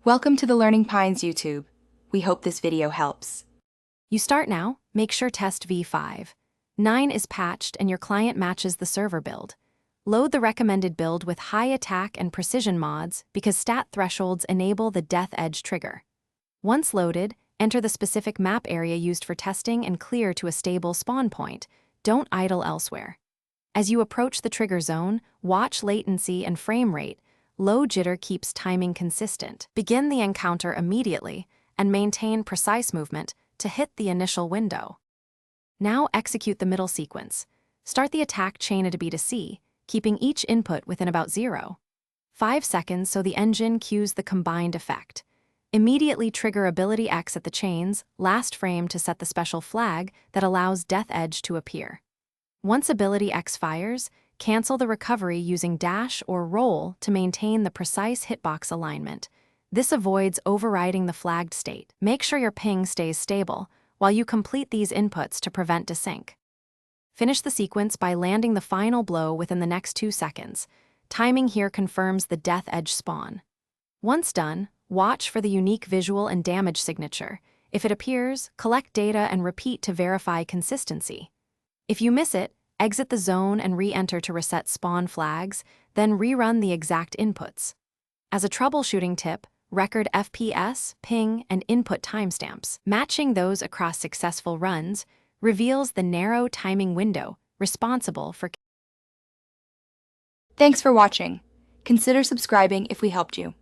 Welcome to the Learning Pines YouTube. We hope this video helps. You start now, make sure Test V5.9 is patched and your client matches the server build. Load the recommended build with high attack and precision mods because stat thresholds enable the Death Edge trigger. Once loaded, enter the specific map area used for testing and clear to a stable spawn point. Don't idle elsewhere. As you approach the trigger zone, watch latency and frame rate. Low jitter keeps timing consistent. Begin the encounter immediately and maintain precise movement to hit the initial window. Now execute the middle sequence. Start the attack chain at a B to C, keeping each input within about 0.5 seconds so the engine cues the combined effect. Immediately trigger ability X at the chain's last frame to set the special flag that allows Death Edge to appear. Once ability X fires, cancel the recovery using dash or roll to maintain the precise hitbox alignment. This avoids overriding the flagged state. Make sure your ping stays stable while you complete these inputs to prevent desync. Finish the sequence by landing the final blow within the next 2 seconds. Timing here confirms the Death Edge spawn. Once done, watch for the unique visual and damage signature. If it appears, collect data and repeat to verify consistency. If you miss it, exit the zone and re-enter to reset spawn flags, then rerun the exact inputs. As a troubleshooting tip, record FPS, ping, and input timestamps. Matching those across successful runs reveals the narrow timing window responsible for. Thanks for watching. Consider subscribing if we helped you.